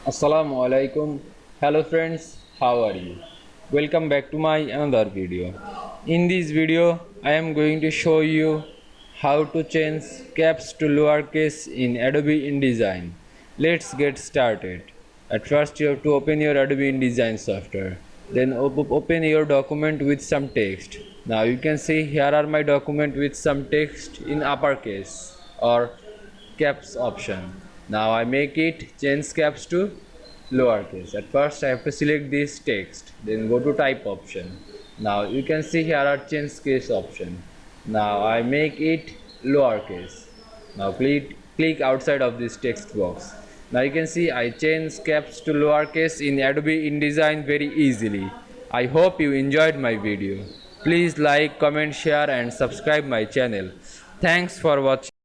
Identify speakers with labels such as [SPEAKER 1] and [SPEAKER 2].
[SPEAKER 1] Assalamu Walaikum. Hello friends, how are you? Welcome back to my another video. In this video, I am going to show you how to change caps to lowercase in Adobe InDesign. Let's get started. At first, you have to open your Adobe InDesign software. Then open your document with some text. Now you can see here are my document with some text in uppercase or caps option. Now I make it change caps to lowercase. At first I have to select this text, then go to type option. Now you can see here are change case option. Now I make it lowercase. Now click outside of this text box. Now you can see I change caps to lowercase in Adobe InDesign very easily. I hope you enjoyed my video. Please like, comment, share and subscribe my channel. Thanks for watching.